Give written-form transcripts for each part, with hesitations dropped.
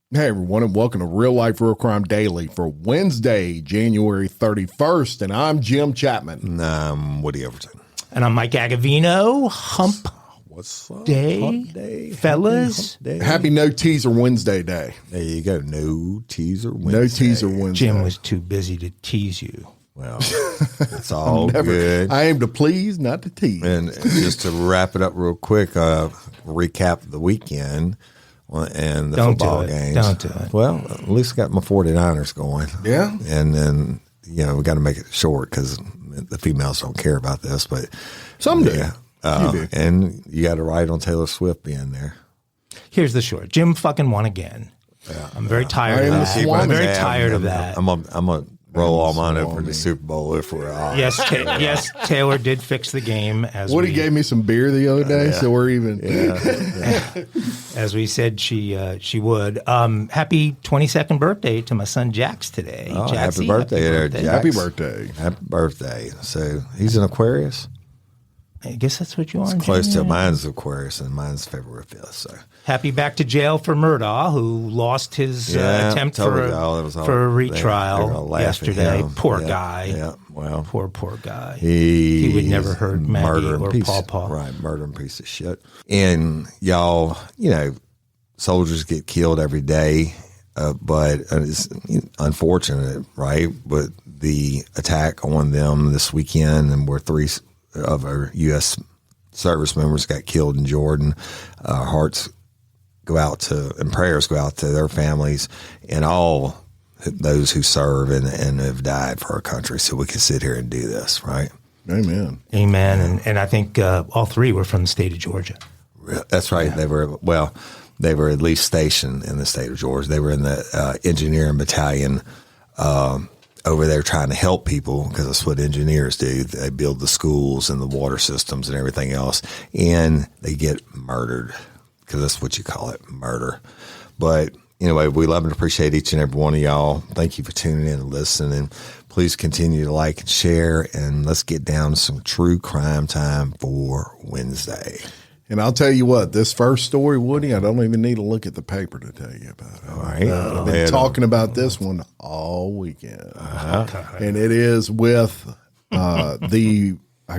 Hey everyone, and welcome to Real Life Real Crime Daily for Wednesday, January 31st. And I'm Jim Chapman. And I'm Woody Overton. And I'm Mike Agavino. What's up? Hump day, fellas. Happy No Teaser Wednesday day. There you go. No teaser Wednesday. No Teaser Wednesday. Jim was too busy to tease you. Well, it's all good. I aim to please, not to tease. And just to wrap it up real quick, recap the weekend and the football games. Don't do it. Well, at least I got my 49ers going. Yeah. And then, we got to make it short because the females don't care about this, but some do. Yeah. And you got to ride on Taylor Swift being there. Here's the short. Jim fucking won again. Yeah. I'm very tired of that. I'm very tired of that. I'm gonna roll all mine over in the Super Bowl if we're all. Yes, Taylor did fix the game. Woody gave me some beer the other day, so we're even. As we said, she would. Happy 22nd birthday to my son Jax today. Oh, Jaxie, happy birthday there, Jax. Happy birthday. Happy birthday. So he's an Aquarius? I guess that's what you are. It's close to mine's Aquarius, and mine's February 5th. So happy back to jail for Murdaugh, who lost his attempt for a retrial yesterday. Poor guy. Yeah, well, poor guy. He would never hurt Maggie or Pawpaw. Right, murdering piece of shit. And y'all, soldiers get killed every day, but it's unfortunate, right? But the attack on them this weekend, and where 3 of our U.S. service members got killed in Jordan. Hearts go out to, and prayers go out to their families and all those who serve and have died for our country, so we can sit here and do this, right? Amen. And I think all 3 were from the state of Georgia. That's right. Yeah. They were at least stationed in the state of Georgia. They were in the engineering battalion over there trying to help people, because that's what engineers do. They build the schools and the water systems and everything else, and they get murdered, because that's what you call it, murder. But anyway, we love and appreciate each and every one of y'all. Thank you for tuning in and listening. Please continue to like and share, and let's get down to some true crime time for Wednesday. And I'll tell you what, this first story, Woody, I don't even need to look at the paper to tell you about it. All right. I've been talking about this one all weekend. And it is with I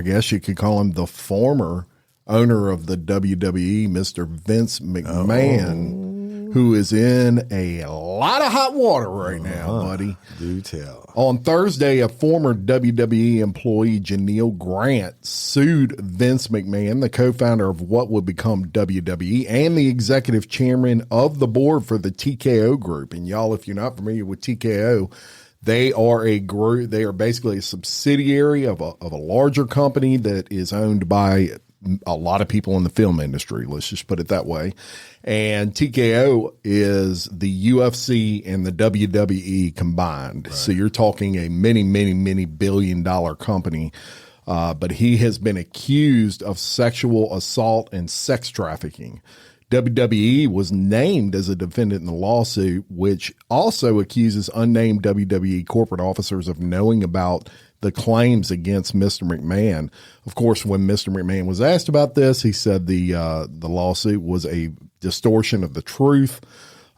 guess you could call him the former owner of the WWE, Mr. Vince McMahon, who is in a lot of hot water right now, buddy. Do tell. On Thursday, a former WWE employee, Janelle Grant, sued Vince McMahon, the co-founder of what would become WWE and the executive chairman of the board for the TKO group. And y'all, if you're not familiar with TKO, they are a group. They are basically a subsidiary of a larger company that is owned by a lot of people in the film industry. Let's just put it that way. And TKO is the UFC and the WWE combined. Right. So you're talking a many billion-dollar company. But he has been accused of sexual assault and sex trafficking. WWE was named as a defendant in the lawsuit, which also accuses unnamed WWE corporate officers of knowing about the claims against Mr. McMahon. Of course, when Mr. McMahon was asked about this, he said the lawsuit was a distortion of the truth,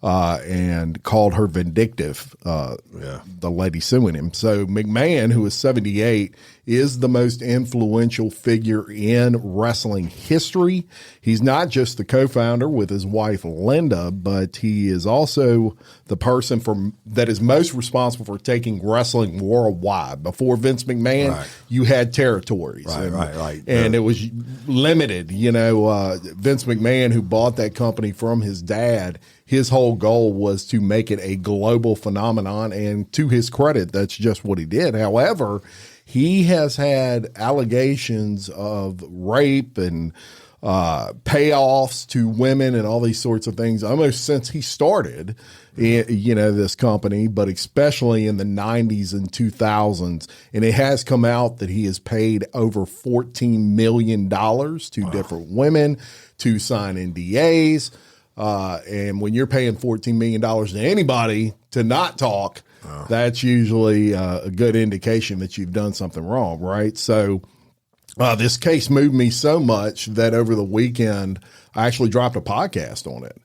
and called her vindictive, the lady suing him. So McMahon, who is 78, is the most influential figure in wrestling history. He's not just the co-founder with his wife Linda, but he is also the person that is most responsible for taking wrestling worldwide. Before Vince McMahon, you had territories. Right. And it was limited. Vince McMahon, who bought that company from his dad, his whole goal was to make it a global phenomenon, and to his credit, that's just what he did. However, he has had allegations of rape and payoffs to women and all these sorts of things almost since he started, this company, but especially in the 90s and 2000s. And it has come out that he has paid over $14 million to different women to sign NDAs. And when you're paying $14 million to anybody to not talk, that's usually a good indication that you've done something wrong, right? So this case moved me so much that over the weekend, I actually dropped a podcast on it.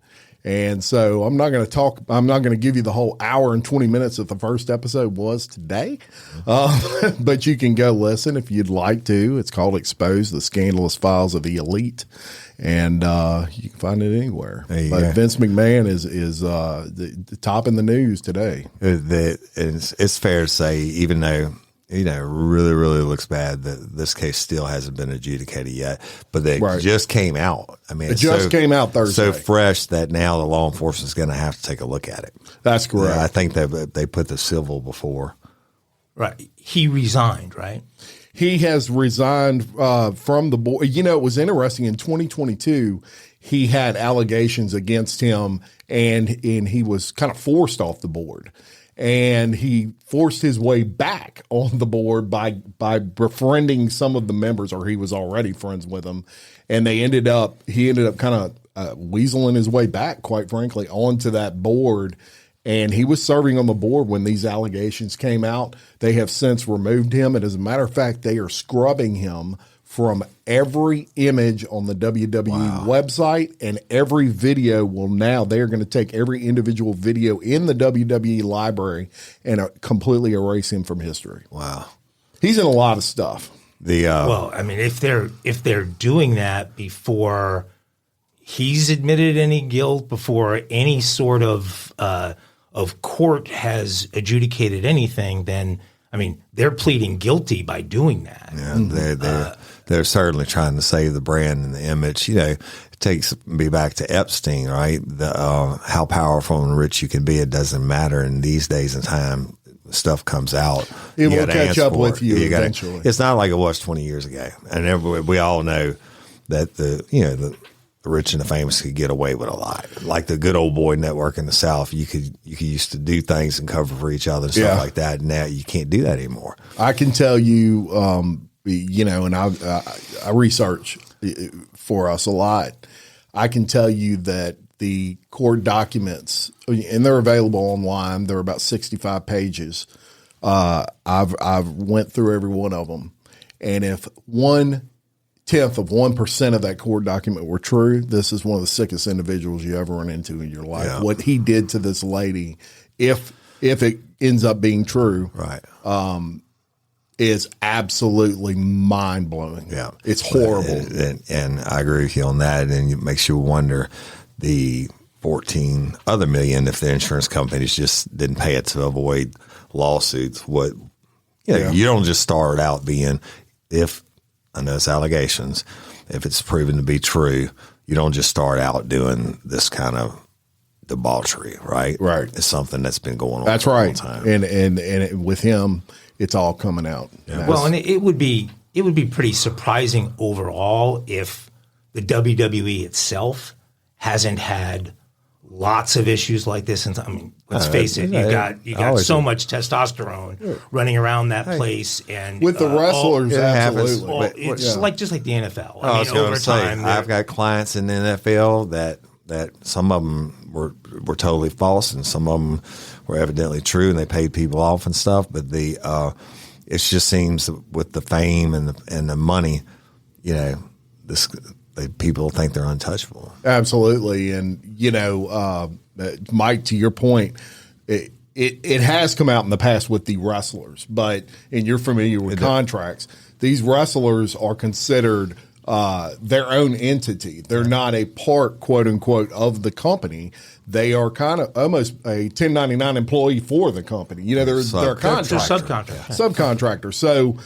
And so I'm not going to give you the whole hour and 20 minutes that the first episode was today. But you can go listen if you'd like to. It's called Expose: The Scandalous Files of the Elite. And you can find it anywhere. But Vince McMahon is the top in the news today. It's fair to say, even though, really, really looks bad that this case still hasn't been adjudicated yet, but they just came out. I mean, it just came out Thursday. So fresh that now the law enforcement is going to have to take a look at it. That's correct. I think they put the civil before. Right. He resigned, right? He has resigned from the board. It was interesting. In 2022, he had allegations against him, and he was kind of forced off the board. And he forced his way back on the board by befriending some of the members, or he was already friends with them. And he ended up kind of weaseling his way back, quite frankly, onto that board. And he was serving on the board when these allegations came out. They have since removed him. And as a matter of fact, they are scrubbing him from every image on the WWE website, and every video they're going to take every individual video in the WWE library and completely erase him from history. Wow. He's in a lot of stuff. Well, I mean, if they're doing that before he's admitted any guilt, before any sort of court has adjudicated anything, then I mean, they're pleading guilty by doing that. Yeah, they're certainly trying to save the brand and the image. It takes me back to Epstein, right? How powerful and rich you can be, it doesn't matter. In these days and time, stuff comes out. It will catch up with you eventually. It's not like it was 20 years ago. And we all know that the rich and the famous could get away with a lot. Like the Good Old Boy Network in the South, you could used to do things and cover for each other and stuff like that. Now you can't do that anymore. I can tell you, and I research for us a lot. I can tell you that the court documents, and they're available online. They're about 65 pages. I've went through every one of them, and if 1/10 of 1% of that court document were true, this is one of the sickest individuals you ever run into in your life. Yeah. What he did to this lady, if it ends up being true, right, is absolutely mind blowing. Yeah, it's horrible. And I agree with you on that. And it makes you wonder the 14 other million if the insurance companies just didn't pay it to avoid lawsuits. You don't just start out being, if I know it's allegations, if it's proven to be true, you don't just start out doing this kind of debauchery, right? Right. It's something that's been going on. That's for right. a long time. And with him, it's all coming out. Yeah. Well, and it would be pretty surprising overall if the WWE itself hasn't had lots of issues like this. And I mean, let's face it, you got so much testosterone running around that place, and with the wrestlers, absolutely. It's just like the NFL. I mean, over time, I've got clients in the NFL that some of them were totally false, and some of them were evidently true, and they paid people off and stuff. But it just seems with the fame and the money, people think they're untouchable. Absolutely. And, Mike, to your point, it has come out in the past with the wrestlers, and you're familiar with contracts. These wrestlers are considered their own entity. They're not a part, quote unquote, of the company. They are kind of almost a 1099 employee for the company. They're a contractor. Subcontractor. So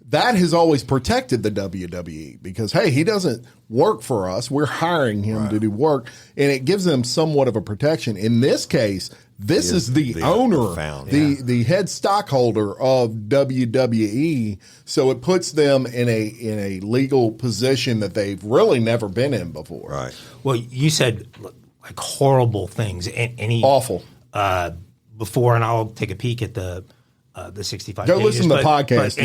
that has always protected the WWE because, hey, he doesn't work for us. We're hiring him to do work, and it gives them somewhat of a protection. In this case, this is the owner, the head stockholder of WWE, so it puts them in a legal position that they've really never been in before. Right. Well, you said like horrible things, awful before, and I'll take a peek at the 65 Go pages. Listen to the podcast.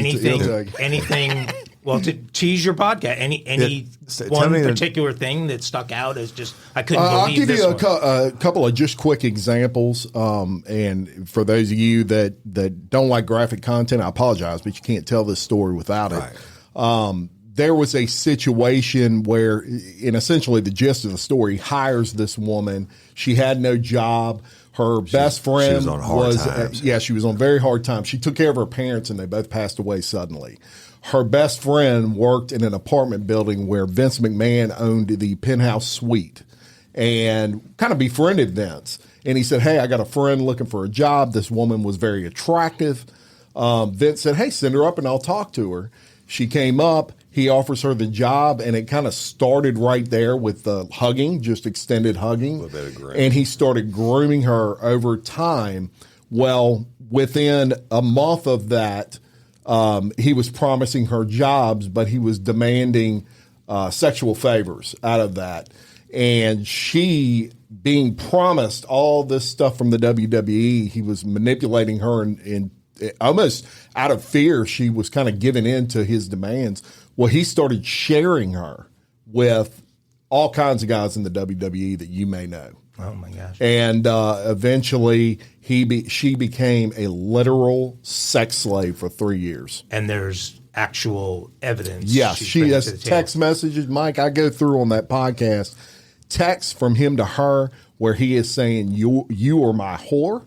Anything. Well, to tease your podcast, any one particular thing that stuck out as just I couldn't believe. I'll give this you a couple of just quick examples. And for those of you that don't like graphic content, I apologize, but you can't tell this story without it. there was a situation where, in essentially the gist of the story, hires this woman. She had no job. Her best friend was on hard times. She was on very hard times. She took care of her parents, and they both passed away suddenly. Her best friend worked in an apartment building where Vince McMahon owned the penthouse suite, and kind of befriended Vince. And he said, "Hey, I got a friend looking for a job." This woman was very attractive. Vince said, "Hey, send her up and I'll talk to her." She came up. He offers her the job, and it kind of started right there with the hugging, just extended hugging. A little bit of grooming. And he started grooming her over time. Well, within a month of that, he was promising her jobs, but he was demanding sexual favors out of that. And she, being promised all this stuff from the WWE, he was manipulating her and almost out of fear, she was kind of giving in to his demands. Well, he started sharing her with all kinds of guys in the WWE that you may know. Oh my gosh! And eventually, she became a literal sex slave for 3 years. And there's actual evidence. Yes, she's she bringing has to the text table. messages. Mike, I go through on that podcast texts from him to her where he is saying, "You are my whore,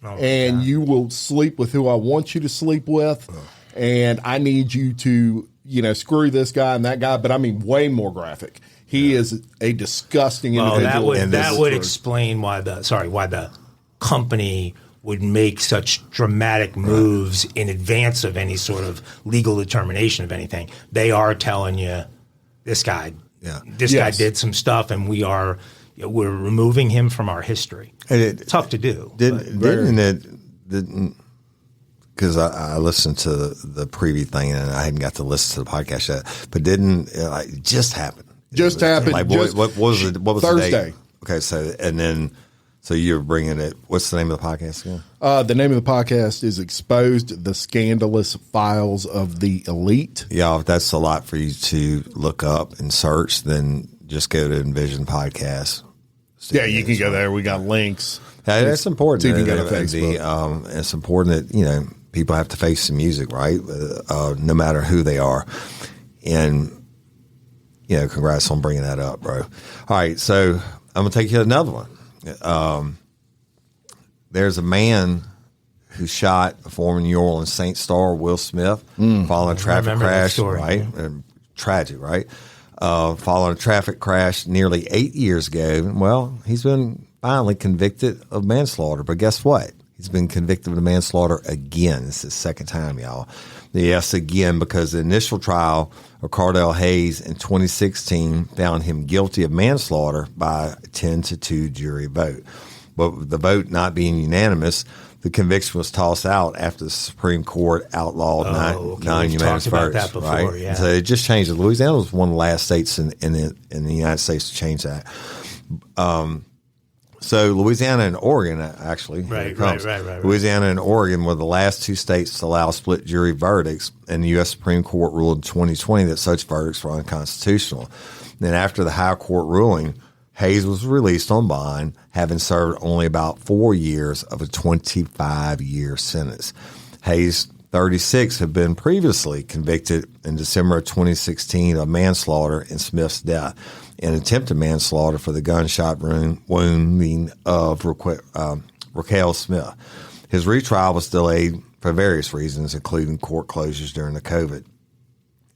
and you will sleep with who I want you to sleep with, and I need you to, screw this guy and that guy." But I mean, way more graphic. He is a disgusting individual. That would explain why the company would make such dramatic moves in advance of any sort of legal determination of anything. They are telling you, this guy did some stuff, and we're removing him from our history. Tough to do. Because I listened to the preview thing, and I hadn't got to listen to the podcast yet. But it just happened? Just happened. Like, what was it? What was Thursday. the date? Okay, so you're bringing it. What's the name of the podcast again? The name of the podcast is "Exposed: The Scandalous Files of the Elite." Yeah, if that's a lot for you to look up and search, then just go to Envision Podcast. Yeah, you can go there. We got links. Yeah, that's important. See if you can go to Facebook. It's important that people have to face the music, right? No matter who they are, and congrats on bringing that up, bro. All right, so I'm gonna take you to another one. There's a man who shot a former New Orleans Saints star, Will Smith, following a traffic crash. Story, right? Tragic, right? Following a traffic crash nearly 8 years ago. Well, he's been finally convicted of manslaughter, but guess what? He's been convicted of manslaughter again. This is the second time, y'all. Yes, again, because the initial trial of Cardell Hayes in 2016 found him guilty of manslaughter by a 10-2 jury vote. But the vote not being unanimous, the conviction was tossed out after the Supreme Court outlawed non-unanimous verdicts. Right? Yeah. So it just changed. Louisiana was one of the last states in the United States to change that. So Louisiana and Oregon, actually, right. Louisiana and Oregon were the last two states to allow split jury verdicts, and the U.S. Supreme Court ruled in 2020 that such verdicts were unconstitutional. Then after the high court ruling, Hayes was released on bond, having served only about 4 years of a 25-year sentence. Hayes, 36, had been previously convicted in December of 2016 of manslaughter in Smith's death and attempted manslaughter for the gunshot wounding of Raquel Smith. His retrial was delayed for various reasons, including court closures during the COVID.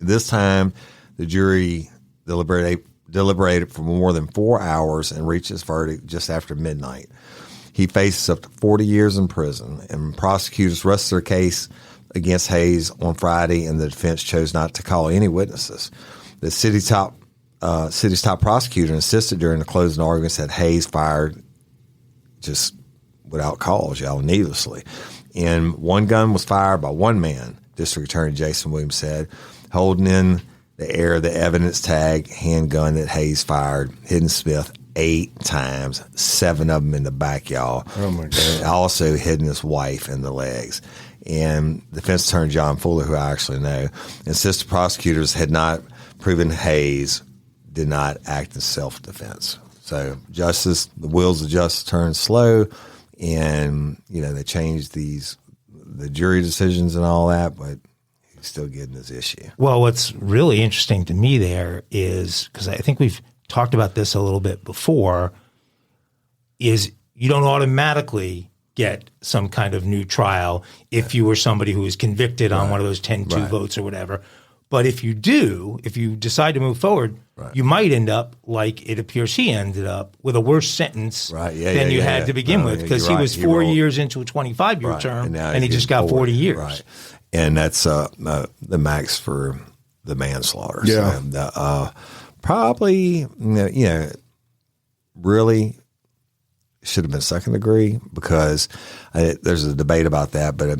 This time, the jury deliberated for more than 4 hours and reached its verdict just after midnight. He faces up to 40 years in prison, and prosecutors rested their case against Hayes on Friday, and the defense chose not to call any witnesses. The city's top prosecutor insisted during the closing arguments that Hayes fired just without cause, needlessly. And one gun was fired by one man, District Attorney Jason Williams said, holding in the air the evidence tag handgun that Hayes fired, hitting Smith 8 times, 7 of them in the back, y'all. Oh, my God. And also hitting his wife in the legs. And defense attorney John Fuller, who I actually know, insists the prosecutors had not proven Hayes did not act in self-defense. So the wheels of justice turned slow, and they changed the jury decisions and all that, but still getting his issue. Well, what's really interesting to me there is, because I think we've talked about this a little bit before, is you don't automatically get some kind of new trial if you were somebody who was convicted on one of those 10-2 votes or whatever. But if you decide to move forward, you might end up like it appears he ended up with a worse sentence than you had to begin with, because he was 4 years into a 25-year term and he just got 40 years. Right. And that's the max for the manslaughter. Yeah. So, probably, really should have been second degree, because there's a debate about that, but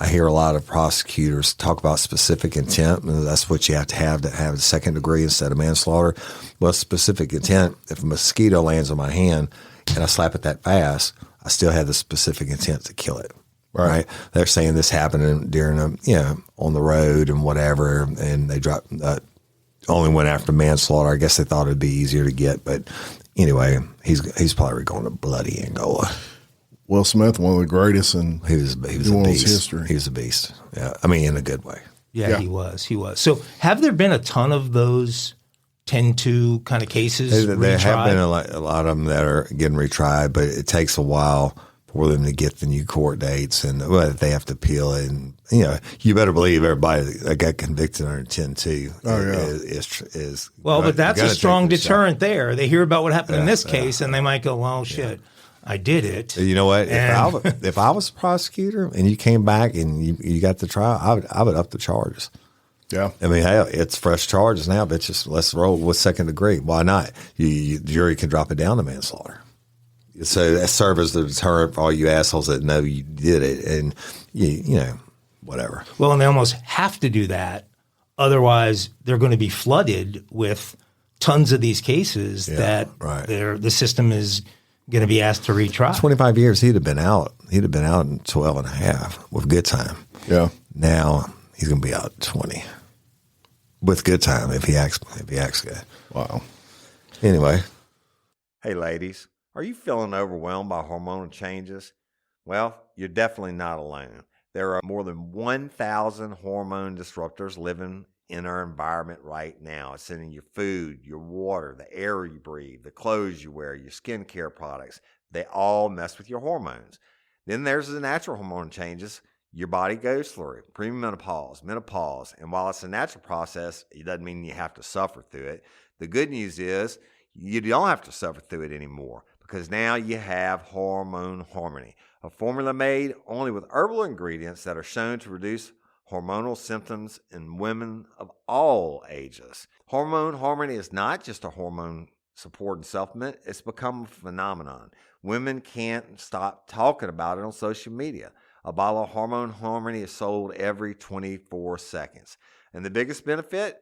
I hear a lot of prosecutors talk about specific intent, and that's what you have to have a second degree instead of manslaughter. Well, specific intent, if a mosquito lands on my hand and I slap it that fast, I still have the specific intent to kill it. Right. They're saying this happened during on the road and whatever, and they only went after manslaughter. I guess they thought it'd be easier to get, but anyway, he's probably going to bloody Angola. Will Smith, one of the greatest in he was a beast. History. He was a beast. Yeah, I mean, in a good way. Yeah, he was. So, have there been a ton of those 10-2 kind of cases? There have been a lot of them that are getting retried, but it takes a while for them to get the new court dates, and they have to appeal it. And you better believe everybody that got convicted under 10-2 is but that's a strong deterrent there. They hear about what happened in this case, and they might go, "Well, shit, I did it." You know what? If I was a prosecutor and you came back and you got the trial, I would up the charges. Yeah, I mean, hey, it's fresh charges now, but just let's roll with second degree. Why not? The jury can drop it down to manslaughter. So that serves as the deterrent for all you assholes that know you did it, and whatever. Well, and they almost have to do that, otherwise they're going to be flooded with tons of these cases that the system is going to be asked to retry. 25 years, he'd have been out. He'd have been out in 12 and a half with good time. Yeah. Now he's going to be out at 20 with good time if he acts good. Wow. Anyway. Hey, ladies. Are you feeling overwhelmed by hormonal changes? Well, you're definitely not alone. There are more than 1,000 hormone disruptors living in our environment right now. It's in your food, your water, the air you breathe, the clothes you wear, your skincare products. They all mess with your hormones. Then there's the natural hormone changes your body goes through. Premenopause, menopause. And while it's a natural process, it doesn't mean you have to suffer through it. The good news is you don't have to suffer through it anymore, because now you have Hormone Harmony, a formula made only with herbal ingredients that are shown to reduce hormonal symptoms in women of all ages. Hormone Harmony is not just a hormone supporting supplement, it's become a phenomenon. Women can't stop talking about it on social media. A bottle of Hormone Harmony is sold every 24 seconds. And the biggest benefit?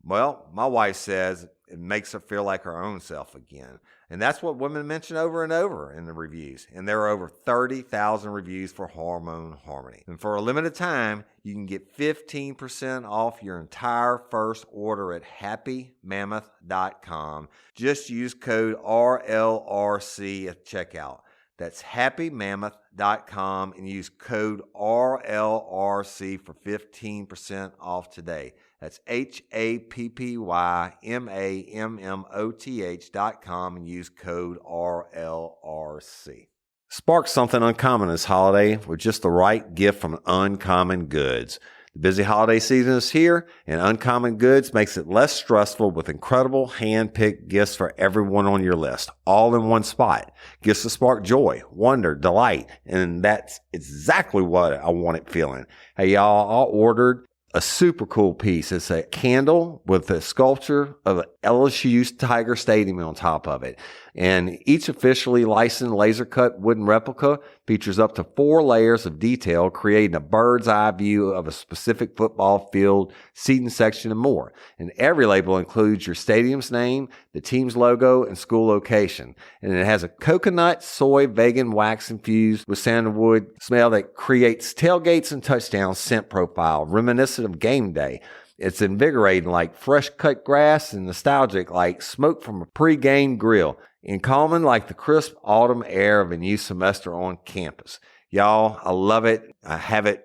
Well, my wife says it makes her feel like her own self again. And that's what women mention over and over in the reviews. And there are over 30,000 reviews for Hormone Harmony. And for a limited time, you can get 15% off your entire first order at happymammoth.com. Just use code RLRC at checkout. That's happymammoth.com and use code RLRC for 15% off today. That's happymammoth.com and use code RLRC. Spark something uncommon this holiday with just the right gift from Uncommon Goods. The busy holiday season is here, and Uncommon Goods makes it less stressful with incredible hand-picked gifts for everyone on your list, all in one spot. Gifts to spark joy, wonder, delight, and that's exactly what I wanted feeling. Hey, y'all, I ordered a super cool piece. It's a candle with a sculpture of an LSU's Tiger Stadium on top of it. And each officially licensed laser cut wooden replica features up to 4 layers of detail, creating a bird's eye view of a specific football field, seating section, and more. And every label includes your stadium's name, the team's logo, and school location. And it has a coconut, soy, vegan wax infused with sandalwood smell that creates tailgates and touchdown scent profile, reminiscent of game day. It's invigorating like fresh cut grass and nostalgic like smoke from a pre-game grill, and calming like the crisp autumn air of a new semester on campus. Y'all, I love it. I have it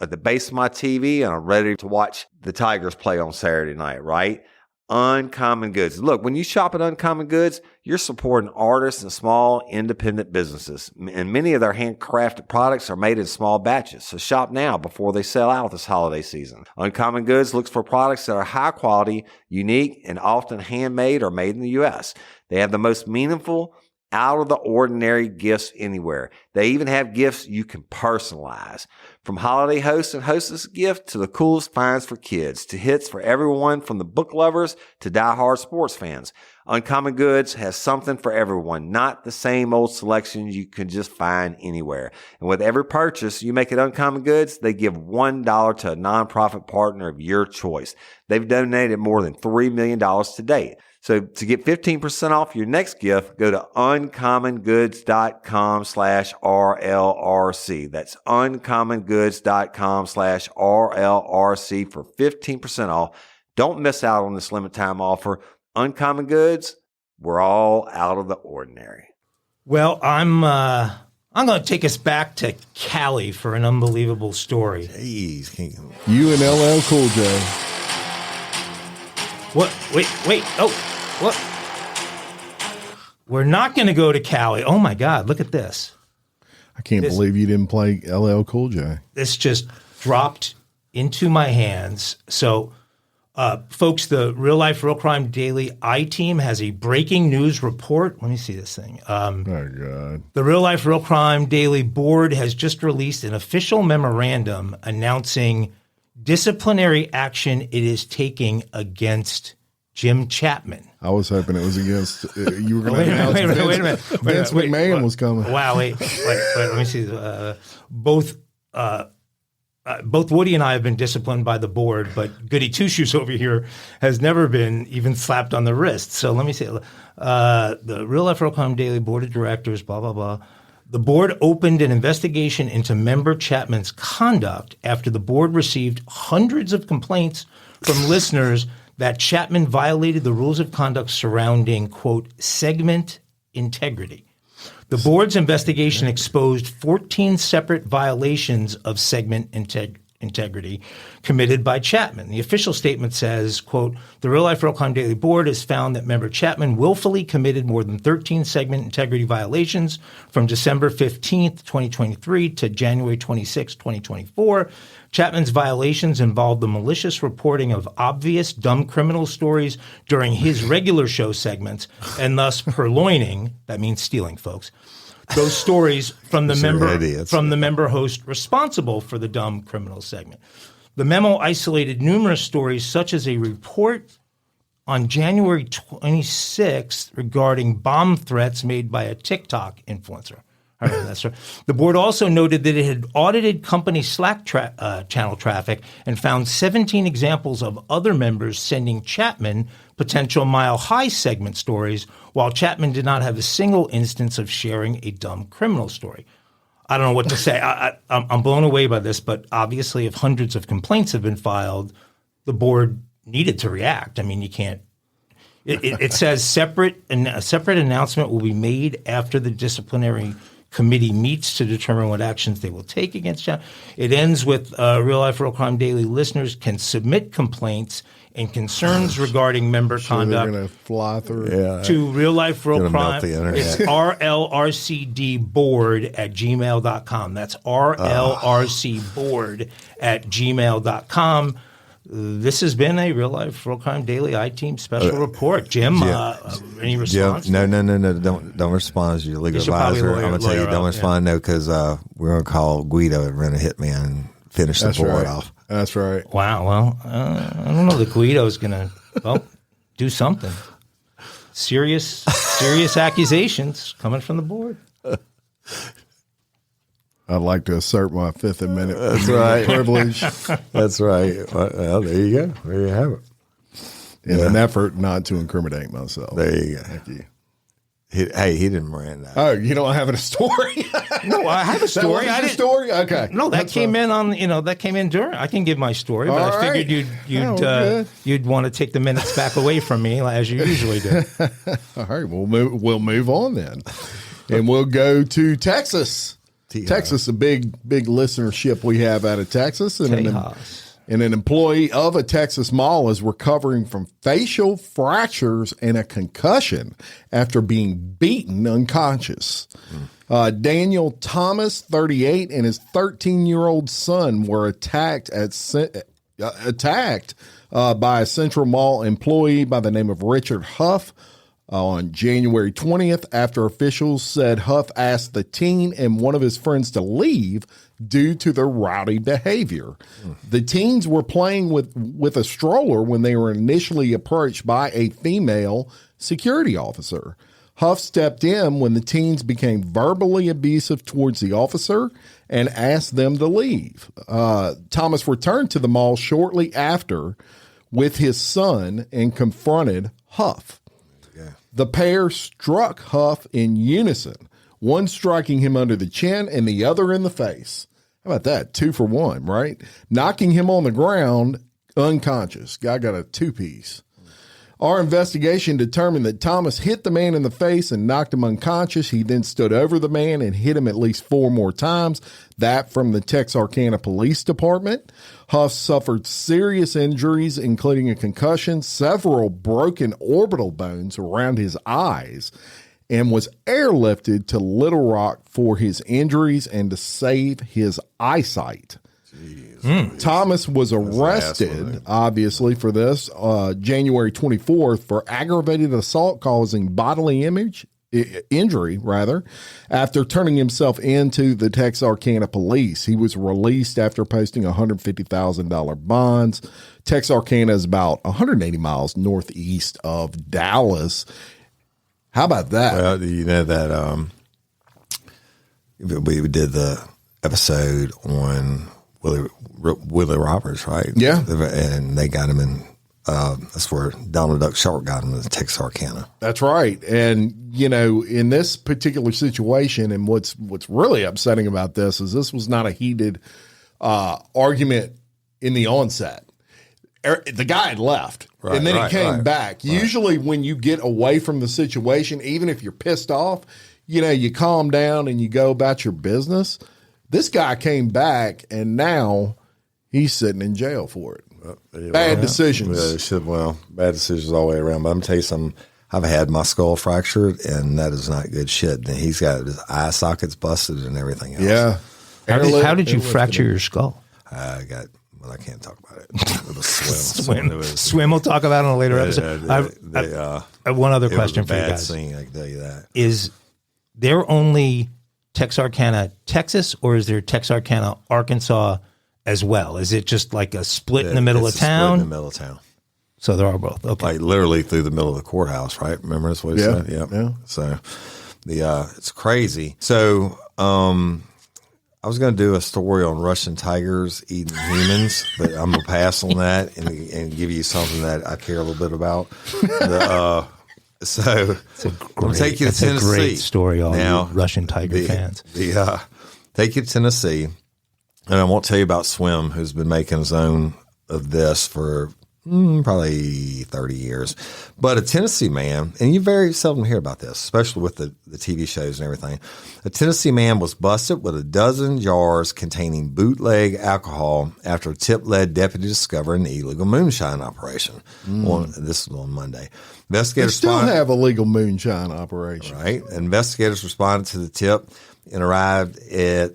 at the base of my TV and I'm ready to watch the Tigers play on Saturday night, right? Uncommon Goods. Look, when you shop at Uncommon Goods, you're supporting artists and small independent businesses. And many of their handcrafted products are made in small batches. So shop now before they sell out this holiday season. Uncommon Goods looks for products that are high quality, unique, and often handmade or made in the U.S. They have the most meaningful, out of the ordinary gifts anywhere. They even have gifts you can personalize. From holiday hosts and hostess gift to the coolest finds for kids to hits for everyone from the book lovers to diehard sports fans. Uncommon Goods has something for everyone, not the same old selections you can just find anywhere. And with every purchase you make at Uncommon Goods, they give $1 to a nonprofit partner of your choice. They've donated more than $3 million to date. So to get 15% off your next gift, go to uncommongoods.com/RLRC. That's uncommongoods.com/RLRC for 15% off. Don't miss out on this limited time offer. Uncommon Goods, we're all out of the ordinary. Well, I'm going to take us back to Cali for an unbelievable story. Jeez. You and LL Cool J. What? Wait. Oh, what? We're not going to go to Cali. Oh, my God. Look at this. I can't believe you didn't play LL Cool J. This just dropped into my hands. So, folks, the Real Life, Real Crime Daily I-Team has a breaking news report. Let me see this thing. Oh, God. The Real Life, Real Crime Daily Board has just released an official memorandum announcing disciplinary action it is taking against Jim Chapman. I was hoping it was against you were going to announce Vince McMahon was coming. Wow, wait, let me see. Both Woody and I have been disciplined by the board, but Goody Two Shoes over here has never been even slapped on the wrist. So let me see. The Real Life Real Crime Daily Board of Directors, blah, blah, blah. The board opened an investigation into member Chapman's conduct after the board received hundreds of complaints from listeners that Chapman violated the rules of conduct surrounding, quote, segment integrity. The board's investigation exposed 14 separate violations of segment integrity committed by Chapman. The official statement says, quote, the Real Life Real Crime Daily Board has found that member Chapman willfully committed more than 13 segment integrity violations from December 15th, 2023 to January 26, 2024. Chapman's violations involved the malicious reporting of obvious dumb criminal stories during his regular show segments and thus purloining, that means stealing, folks, those stories from the member host responsible for the dumb criminal segment. The memo isolated numerous stories, such as a report on January 26th regarding bomb threats made by a TikTok influencer. All right, that's right. The board also noted that it had audited company Slack channel traffic and found 17 examples of other members sending Chapman potential Mile High segment stories, while Chapman did not have a single instance of sharing a dumb criminal story. I don't know what to say. I'm blown away by this, but obviously if hundreds of complaints have been filed, the board needed to react. I mean, you can't. It says a separate announcement will be made after the disciplinary committee meets to determine what actions they will take against Chapman. It ends with Real Life Real Crime Daily listeners can submit complaints and concerns regarding member conduct. They're going to fly through. To Real Life Real Crime. It's rlrcdboard@gmail.com. That's rlrcboard@gmail.com. This has been a Real Life Real Crime Daily I-Team special report. Jim, any response? Jim, no. Don't respond as your legal advisor. I'm going to tell you, don't respond, no, because we're going to call Guido and run a hitman and finish the board off. That's right. Wow. Well, I don't know that Guido's going to, do something. Serious accusations coming from the board. I'd like to assert my Fifth Amendment privilege. That's right. Well, there you go. There you have it. In an effort not to incriminate myself. There you go. Thank you. He didn't rant that. Oh, you don't have a story? No, I have a story. That was your story? Okay. No, that came in during. I can give my story, but I figured you'd want to take the minutes back away from me as you usually do. All right, we'll move on then, and we'll go to Texas. Texas, a big listenership we have out of Texas. And an employee of a Texas mall is recovering from facial fractures and a concussion after being beaten unconscious. Daniel Thomas, 38, and his 13-year-old son were attacked by a Central Mall employee by the name of Richard Huff on January 20th after officials said Huff asked the teen and one of his friends to leave due to their rowdy behavior. The teens were playing with a stroller when they were initially approached by a female security officer. Huff stepped in when the teens became verbally abusive towards the officer and asked them to leave. Thomas returned to the mall shortly after with his son and confronted Huff. Yeah. The pair struck Huff in unison, one striking him under the chin and the other in the face. How about that? 2 for 1, right? Knocking him on the ground unconscious. Guy got a 2-piece. Our investigation determined that Thomas hit the man in the face and knocked him unconscious. He then stood over the man and hit him at least 4 more times. That from the Texarkana Police Department. Huff suffered serious injuries, including a concussion, several broken orbital bones around his eyes, and was airlifted to Little Rock for his injuries and to save his eyesight. Thomas was arrested, obviously, for this January 24th for aggravated assault causing bodily injury, after turning himself into the Texarkana police. He was released after posting $150,000 bonds. Texarkana is about 180 miles northeast of Dallas. How about that? Well, you know that we did the episode on Willie Roberts, right? Yeah. And they got him in, that's where Donald Duck Short got him in Texarkana. That's right. And, you know, in this particular situation, and what's really upsetting about this is this was not a heated argument in the onset. The guy had left, and then he came back. Usually when you get away from the situation, even if you're pissed off, you know, you calm down and you go about your business. This guy came back, and now he's sitting in jail for it. Bad decisions. Bad decisions all the way around. But I'm going to tell you something. I've had my skull fractured, and that is not good shit. And he's got his eye sockets busted and everything else. Yeah. How did you fracture your skull? I can't talk about it. With a swim. Swim we'll talk about in a later episode. I have one other question for you guys. Scene, I can tell you that. Is there only Texarkana, Texas, or is there Texarkana, Arkansas as well? Is it just like a split in the middle of town? Split in the middle of town. So there are both. Okay. Like literally through the middle of the courthouse, right? Remember that's what he said? Yeah. So it's crazy. So I was going to do a story on Russian tigers eating humans, but I'm going to pass on that and give you something that I care a little bit about. So we'll take you to Tennessee. That's a great story, all you Russian tiger fans. Take you to Tennessee, and I won't tell you about Swim, who's been making his own of this for probably 30 years. But a Tennessee man, and you very seldom hear about this, especially with the TV shows and everything. A Tennessee man was busted with a dozen jars containing bootleg alcohol after a tip led deputy discovered an illegal moonshine operation. This was on Monday. Investigators still have illegal moonshine operation. Right. Investigators responded to the tip and arrived at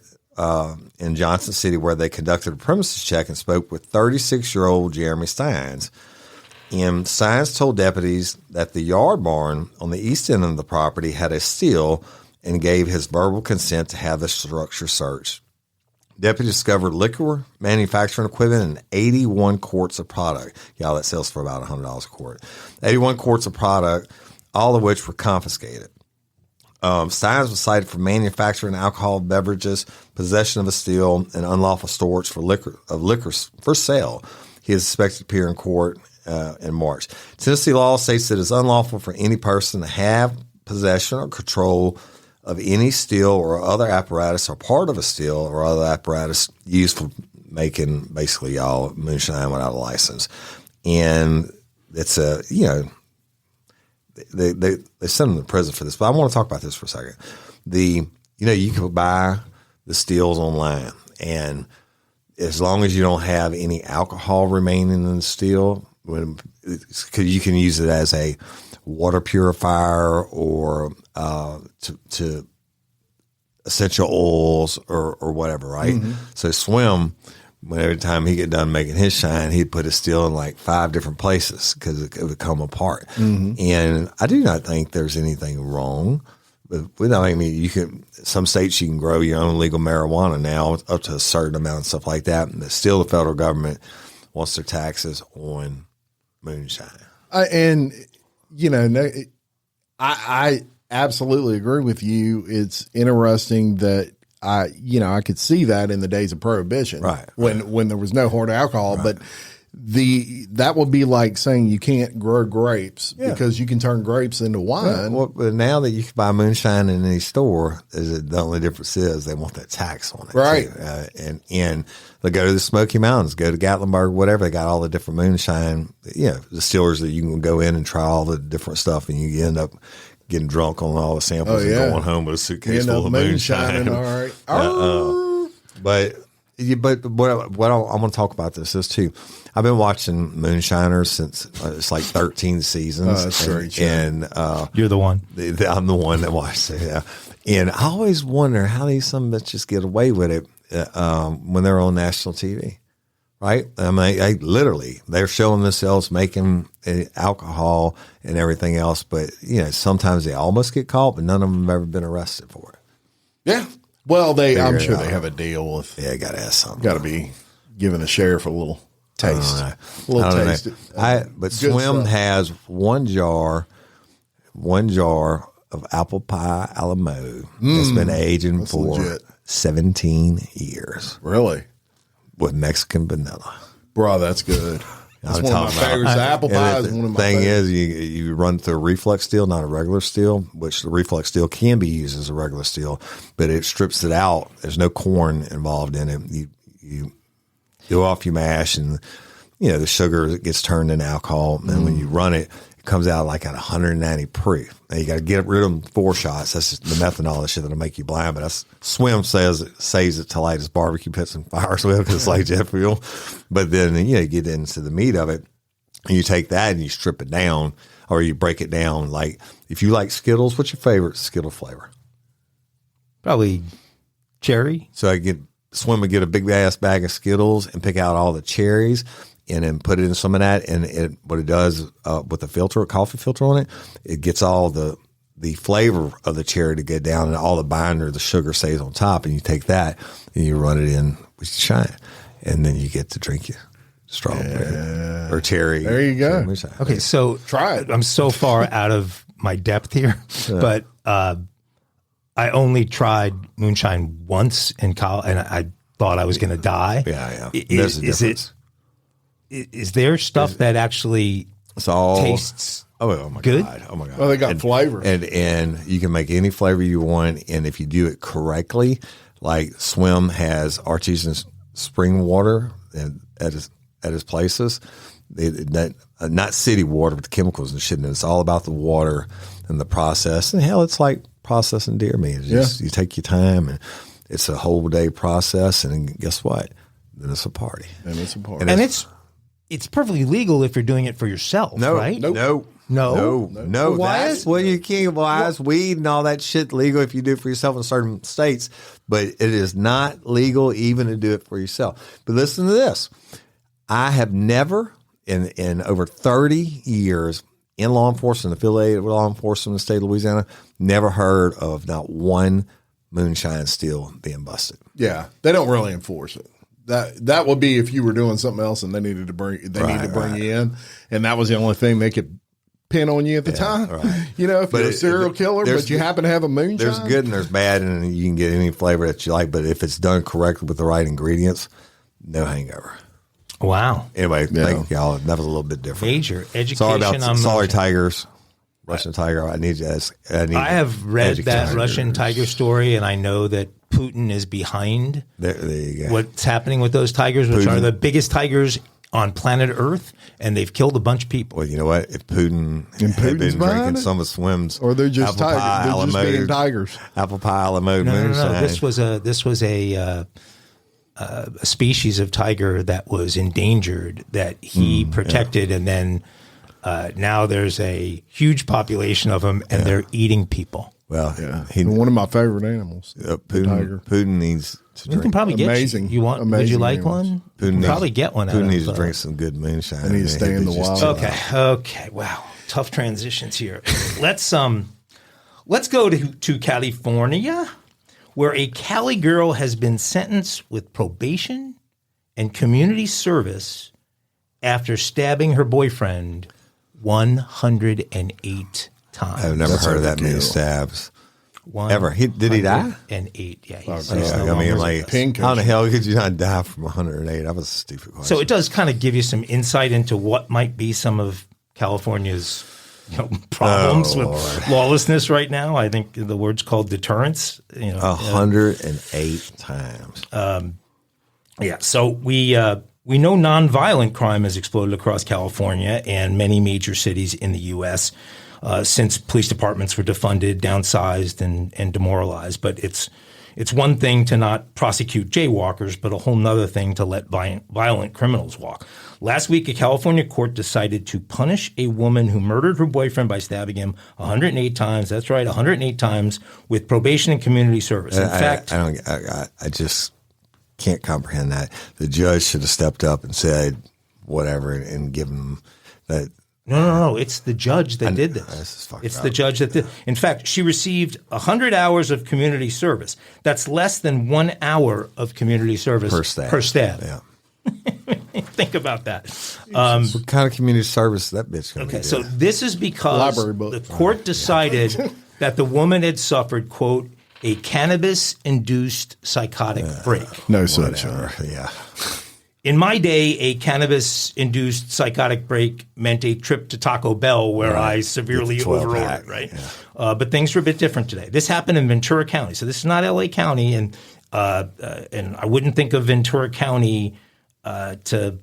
in Johnson City, where they conducted a premises check and spoke with 36-year-old Jeremy Steins. And Steins told deputies that the yard barn on the east end of the property had a seal and gave his verbal consent to have the structure searched. Deputies discovered liquor manufacturing equipment and 81 quarts of product. Yeah, that sells for about $100 a quart. 81 quarts of product, all of which were confiscated. Steins was cited for manufacturing alcohol beverages, possession of a still, and unlawful storage for liquor for sale. He is expected to appear in court in March. Tennessee law states that it is unlawful for any person to have possession or control of any still or other apparatus or part of a still or other apparatus used for making basically moonshine without a license. And it's they send them to prison for this, but I want to talk about this for a second. You can buy the stills online. And as long as you don't have any alcohol remaining in the still, because you can use it as a water purifier or to essential oils or whatever, right? So Swim, when every time he get done making his shine, he'd put his still in like 5 different places because it would come apart. And I do not think there's anything wrong. But I mean, you can, some states you can grow your own legal marijuana now up to a certain amount and stuff like that. But still the federal government wants their taxes on moonshine. I absolutely agree with you. It's interesting that I could see that in the days of Prohibition, right? When there was no hard alcohol, but that would be like saying you can't grow grapes because you can turn grapes into wine. Well, but now that you can buy moonshine in any store, the only difference is they want that tax on it, right? Too. And they go to the Smoky Mountains, go to Gatlinburg, whatever. They got all the different moonshine, distillers that you can go in and try all the different stuff, and you end up getting drunk on all the samples and going home with a suitcase full of moonshine. All right. But what I'm going to talk about this is too. I've been watching Moonshiners since it's like 13 seasons. Oh, that's very true. And you're the one. I'm the one that watched it. Yeah. And I always wonder how these some bitches get away with it when they're on national TV. Right? I mean, literally, they're showing themselves making alcohol and everything else, but sometimes they almost get caught, but none of them have ever been arrested for it. Yeah. Well, I'm sure they have a deal with. Yeah, got to have something. Got to be giving the sheriff a little taste. Taste. But Swim has one jar of apple pie a la mode that's been aging for legit. 17 years. Really? With Mexican vanilla. Bro, that's good. That's one of my favorites. Apple pie is one of my favorites. The thing is, you run through a reflex steel, not a regular steel, which the reflex steel can be used as a regular steel, but it strips it out. There's no corn involved in it. You go off your mash, and the sugar gets turned into alcohol, and when you run it, it comes out like at 190 proof. Now you got to get rid of them 4 shots. That's just the methanol and shit that'll make you blind. But that's Swim saves it to light his barbecue pits and fires with because it's like jet fuel. But then you get into the meat of it, and you take that and you strip it down, or you break it down. Like if you like Skittles, what's your favorite Skittle flavor? Probably cherry. So Swim would get a big ass bag of Skittles and pick out all the cherries. And then put it in some of that, and what it does with a coffee filter on it, it gets all the flavor of the cherry to get down, and all the binder, the sugar stays on top. And you take that and you run it in with shine, and then you get to drink your strawberry or cherry. There you go. Okay, so try it. I'm so far out of my depth here, but I only tried moonshine once in college, and I thought I was going to die. Yeah. There's a difference. Is there stuff that actually tastes oh my good? God. Oh my God. Well, they got flavor. And you can make any flavor you want. And if you do it correctly, like Swim has artesian spring water at his places, not city water, but the chemicals and shit. And it's all about the water and the process. And hell, it's like processing deer meat. You take your time, and it's a whole day process. And guess what? Then it's a party. And it's perfectly legal if you're doing it for yourself, right? No. Why is you can't. Why is weed and all that shit legal if you do it for yourself in certain states? But it is not legal even to do it for yourself. But listen to this. I have never, in over 30 years in law enforcement, affiliated with law enforcement in the state of Louisiana, never heard of not one moonshine still being busted. Yeah, they don't really enforce it. That would be if you were doing something else and they needed to bring you in, and that was the only thing they could pin on you at the time. Right. If you're a serial killer, but you happen to have a moonshine. There's good and there's bad, and you can get any flavor that you like. But if it's done correctly with the right ingredients, no hangover. Wow. Anyway, thank y'all. That was a little bit different. Major education. Sorry, Tigers. Russian Tiger. I have read that Russian Tiger story, and I know that Putin is behind there you go. What's happening with those tigers, which are the biggest tigers on planet Earth, and they've killed a bunch of people. Well, you know what? If Putin had Putin's been behind drinking it? some of Swim's Or they're just apple tigers. pie They're a la just being mode- tigers. apple pie a la mode moonshine. This was a species of tiger that was endangered that he protected, and then now there's a huge population of them, and they're eating people. Well, Yeah. One of my favorite animals. the tiger. Putin needs to We can drink. probably get Amazing. you want. Would you Amazing like animals. one? Putin You can needs- probably get one. Putin out needs of, to drink some good moonshine. And he's stay in the wild. Okay. Wow. Tough transitions here. Let's go to California, where a Cali girl has been sentenced with probation and community service after stabbing her boyfriend 108 times. I've never heard of that many overkill. stabs. Ever. Did he die? 108. Yeah. He's Yeah, no I longer mean, with like, us. Pincushion. how the hell could you not die from 108? That was a stupid question. So it does kind of give you some insight into what might be some of California's problems with lawlessness right now. I think the word's called deterrence. 108 times. Yeah. So we know nonviolent crime has exploded across California and many major cities in the U.S. Since police departments were defunded, downsized, and demoralized. But it's one thing to not prosecute jaywalkers, but a whole nother thing to let violent criminals walk. Last week, a California court decided to punish a woman who murdered her boyfriend by stabbing him 108 times. That's right, 108 times with probation and community service. In fact, I just can't comprehend that. The judge should have stepped up and said whatever and given them that. No. It's the judge that did this. This is fucked It's up. the judge that did. In fact, she received 100 hours of community service. That's less than 1 hour of community service Per stab. Yeah. Yeah. Think about that. What kind of community service is that bitch going to Okay, be so doing? this is because Library book. the court decided that the woman had suffered, quote, a cannabis-induced psychotic break. No such. Whatever. Yeah. In my day, a cannabis-induced psychotic break meant a trip to Taco Bell where I severely Get the 12 overrode pack, it, right? yeah. But things were a bit different today. This happened in Ventura County. So this is not L.A. County, and I wouldn't think of Ventura County to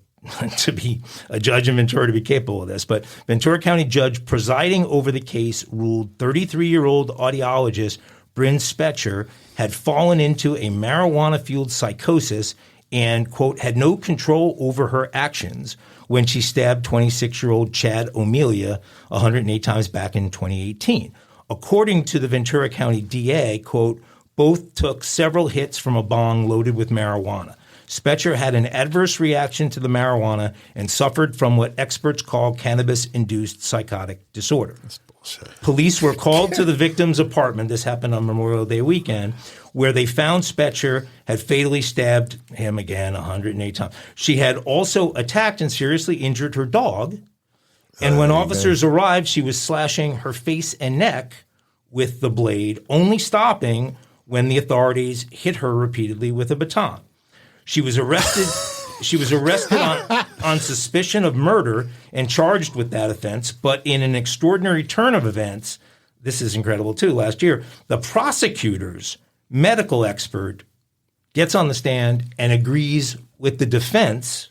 be a judge in Ventura to be capable of this. But Ventura County judge presiding over the case ruled 33-year-old audiologist Bryn Spetcher had fallen into a marijuana-fueled psychosis and, quote, had no control over her actions when she stabbed 26-year-old Chad O'Melia 108 times back in 2018. According to the Ventura County DA, quote, both took several hits from a bong loaded with marijuana. Spetcher had an adverse reaction to the marijuana and suffered from what experts call cannabis-induced psychotic disorder. That's bullshit. Police were called to the victim's apartment. This happened on Memorial Day weekend, where they found Spetcher had fatally stabbed him again 108 times. She had also attacked and seriously injured her dog. And when officers arrived, she was slashing her face and neck with the blade, only stopping when the authorities hit her repeatedly with a baton. She was arrested. She was arrested on suspicion of murder and charged with that offense. But in an extraordinary turn of events, this is incredible too. Last year, the prosecutor's medical expert gets on the stand and agrees with the defense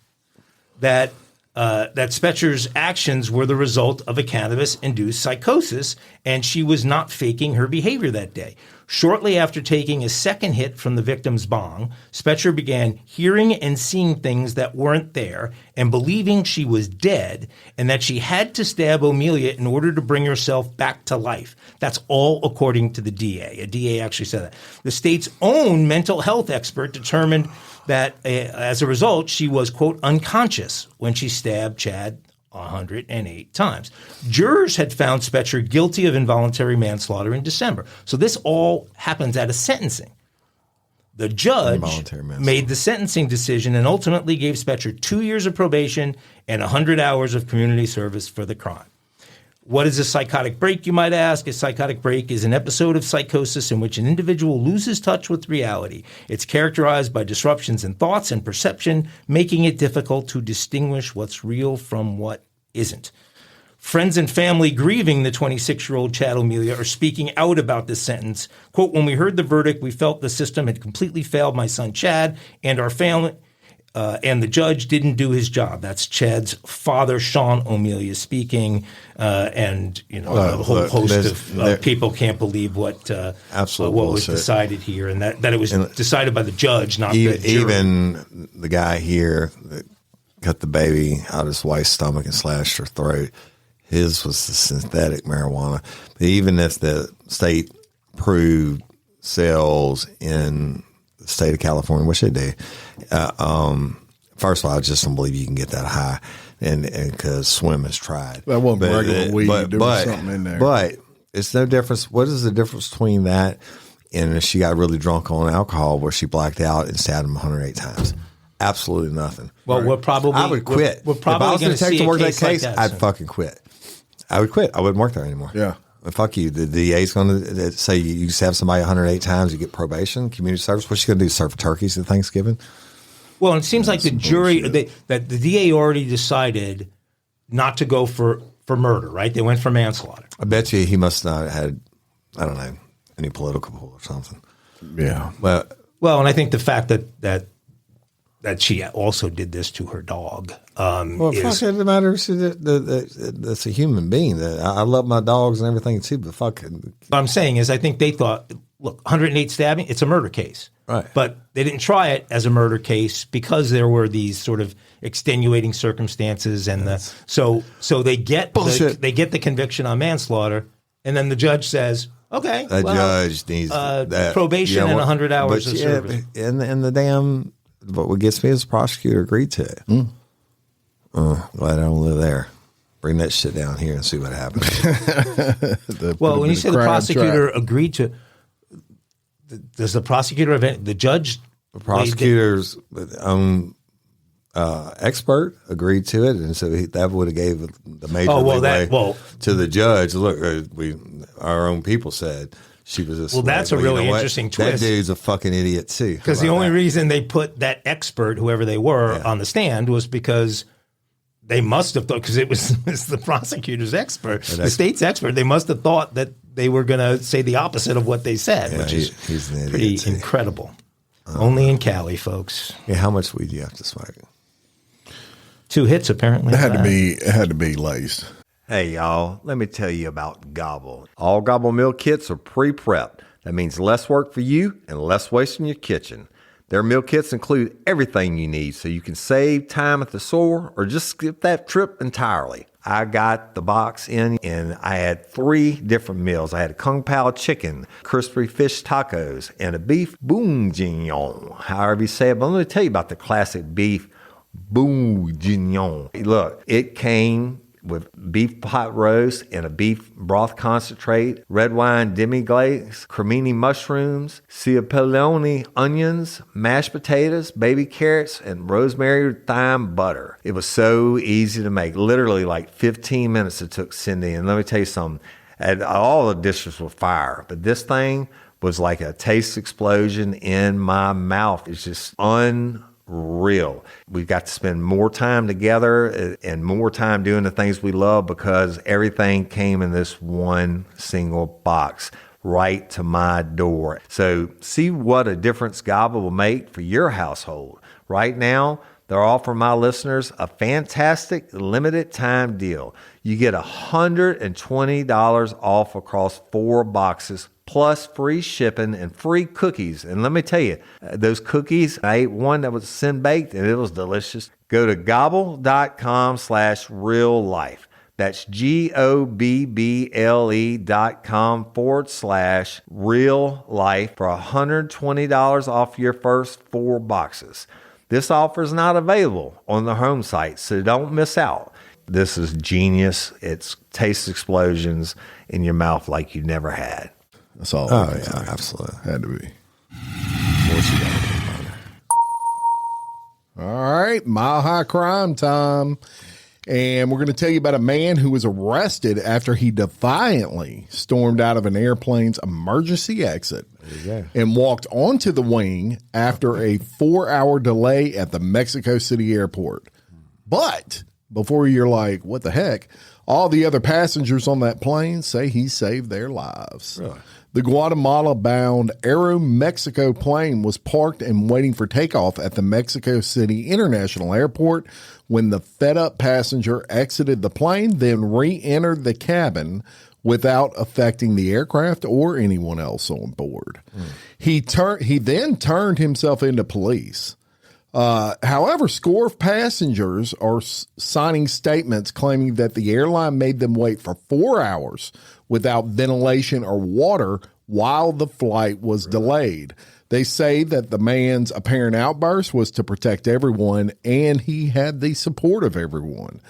that Spetcher's actions were the result of a cannabis-induced psychosis, and she was not faking her behavior that day. Shortly after taking a second hit from the victim's bong, Spetcher began hearing and seeing things that weren't there and believing she was dead and that she had to stab O'Melia in order to bring herself back to life. That's all according to the DA. A DA actually said that. The state's own mental health expert determined that as a result, she was, quote, unconscious when she stabbed Chad 108 times. Jurors had found Spetcher guilty of involuntary manslaughter in December. So this all happens at a sentencing. The judge made the sentencing decision and ultimately gave Spetcher 2 years of probation and 100 hours of community service for the crime. What is a psychotic break, you might ask? A psychotic break is an episode of psychosis in which an individual loses touch with reality. It's characterized by disruptions in thoughts and perception, making it difficult to distinguish what's real from what isn't. Friends and family grieving the 26-year-old Chad O'Melia are speaking out about this sentence. Quote, when we heard the verdict, we felt the system had completely failed my son Chad and our family. and the judge didn't do his job. That's Chad's father, Sean O'Melia, speaking, and a whole host of people can't believe what was decided here, and that it was decided by the judge, not the jury. Even the guy here that cut the baby out of his wife's stomach and slashed her throat, his was the synthetic marijuana. But even if the state proved sales in the state of California, which they do, first of all, I just don't believe you can get that high, and because Swim has tried. That wasn't regular weed. There was something in there. But it's no difference. What is the difference between that and if she got really drunk on alcohol where she blacked out and stabbed him 108 times? Absolutely nothing. Well, I would quit. We're probably going to take to work that case, like I'd fucking quit. I would quit. I wouldn't work there anymore. Yeah. Fuck you. The DA's going to say you used to have somebody 108 times, you get probation, community service. What's she going to do? Serve turkeys at Thanksgiving? Well, it seems like the jury, that the DA already decided not to go for murder, right? They went for manslaughter. I bet you he must not have had, I don't know, any political pull or something. Yeah. Well, and I think the fact that she also did this to her dog. Fuck, it doesn't matter. That's a human being. I love my dogs and everything too, but fuck. What I'm saying is I think they thought, look, 108 stabbing, it's a murder case. Right. But they didn't try it as a murder case because there were these sort of extenuating circumstances, and so they get the conviction on manslaughter, and then the judge says, okay, judge needs probation and 100 hours of service. And the damn, but what gets me is the prosecutor agreed to it. Glad I don't live there. Bring that shit down here and see what happens. When you say the prosecutor agreed to, does the prosecutor the judge? The prosecutor's own expert agreed to it, and so that would have gave the major leeway to the judge. Look, our own people said she was this. Well, that's a really interesting twist. That dude's a fucking idiot too. Because the only reason they put that expert, whoever they were, on the stand was because they must have thought, because it's the prosecutor's expert, the state's expert. They must have thought that they were going to say the opposite of what they said, which is pretty incredible. Only in Cali, folks. Yeah, how much weed do you have to smoke? 2 hits, apparently. It had to be laced. Hey, y'all, let me tell you about Gobble. All Gobble meal kits are pre-prepped. That means less work for you and less waste in your kitchen. Their meal kits include everything you need so you can save time at the store or just skip that trip entirely. I got the box in and I had 3 different meals. I had a Kung Pao chicken, crispy fish tacos, and a beef bourguignon, however you say it. But let me tell you about the classic beef bourguignon. Look, it came with beef pot roast and a beef broth concentrate, red wine demi-glaze, cremini mushrooms, cipollone onions, mashed potatoes, baby carrots, and rosemary thyme butter. It was so easy to make. Literally like 15 minutes it took Cindy. And let me tell you something. All the dishes were fire, but this thing was like a taste explosion in my mouth. It's just unreal. We've got to spend more time together and more time doing the things we love because everything came in this one single box right to my door. So see what a difference Gobble will make for your household. Right now, they're offering my listeners a fantastic limited time deal. You get $120 off across 4 boxes plus free shipping and free cookies. And let me tell you, those cookies, I ate one that was sin baked and it was delicious. Go to gobble.com/real life. That's GOBBLE.com/real life for $120 off your first 4 boxes. This offer is not available on the home site, so don't miss out. This is genius. It's taste explosions in your mouth like you never had. That's all. Oh, yeah, absolutely. Had to be. All right, Mile High Crime time. And we're going to tell you about a man who was arrested after he defiantly stormed out of an airplane's emergency exit and walked onto the wing after a 4-hour delay at the Mexico City airport. But before you're like, what the heck? All the other passengers on that plane say he saved their lives. Really? The Guatemala-bound Aeromexico plane was parked and waiting for takeoff at the Mexico City International Airport when the fed-up passenger exited the plane, then re-entered the cabin without affecting the aircraft or anyone else on board. He then turned himself into police. However, score of passengers are signing statements claiming that the airline made them wait for 4 hours without ventilation or water while the flight was delayed. They say that the man's apparent outburst was to protect everyone, and he had the support of everyone.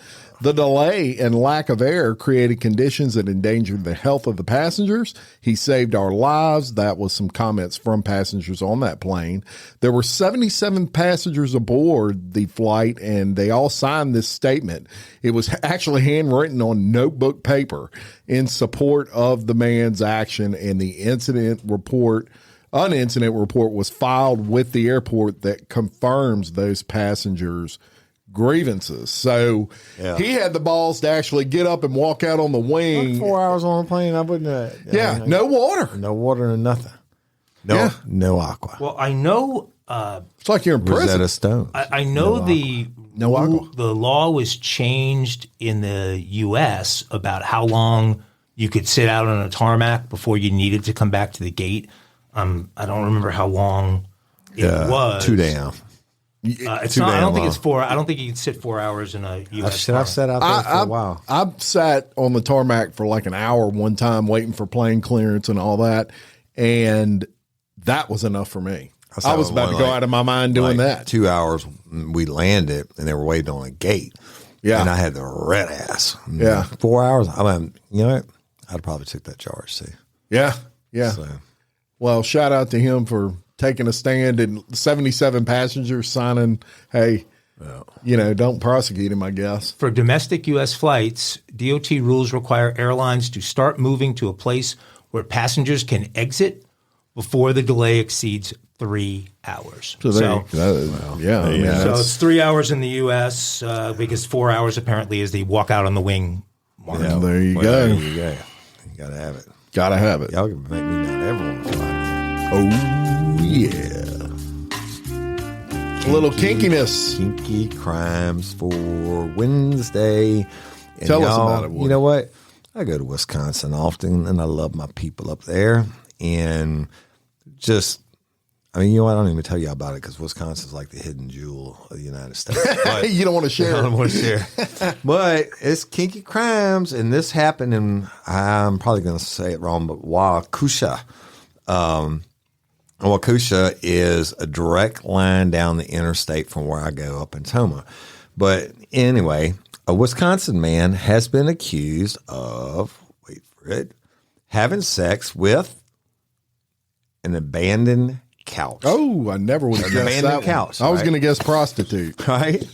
The delay and lack of air created conditions that endangered the health of the passengers. He saved our lives. That was some comments from passengers on that plane. There were 77 passengers aboard the flight, and they all signed this statement. It was actually handwritten on notebook paper in support of the man's action, and the incident report was filed with the airport that confirms those passengers' grievances. So he had the balls to actually get up and walk out on the wing. 4 hours on a plane, I wouldn't. No water. No water and nothing. No aqua. Well, I know. It's like you're in prison. Rosetta Stone. I know No aqua. the law was changed in the U.S. about how long you could sit out on a tarmac before you needed to come back to the gate. I don't remember how long it was. Too damn. It's not. I don't think it's 4. I don't think you can sit 4 hours in a U.S. I've sat out there for a while. I've sat on the tarmac for like an hour one time waiting for plane clearance and all that, and that was enough for me. I was about to go out of my mind doing that. 2 hours, we landed, and they were waiting on a gate. Yeah. And I had the red ass. Yeah. 4 hours. I mean, you know what? I'd probably took that charge, too. Yeah. So. Well, shout out to him for taking a stand, and 77 passengers signing, hey, don't prosecute him, I guess. For domestic U.S. flights, DOT rules require airlines to start moving to a place where passengers can exit before the delay exceeds 3 hours. So it's 3 hours in the U.S. Because 4 hours apparently is the walk out on the wing mark. Yeah, there you go. There you go. You got to have it. Got to have it. Y'all can make me not ever want to fly. Oh, yeah. A little kinkiness. Kinky crimes for Wednesday. And Tell us about it, Woody. You know what? I go to Wisconsin often, and I love my people up there. And just, I mean, you know what? I don't even tell you about it because Wisconsin's like the hidden jewel of the United States. But You don't want to share. I don't want to share. But it's kinky crimes, and this happened in, I'm probably going to say it wrong, but Waukesha. Waukesha is a direct line down the interstate from where I go up in Toma. But anyway, a Wisconsin man has been accused of, wait for it, having sex with an abandoned couch. Oh, I never would have guessed abandoned that couch. I was right? going to guess prostitute. Right?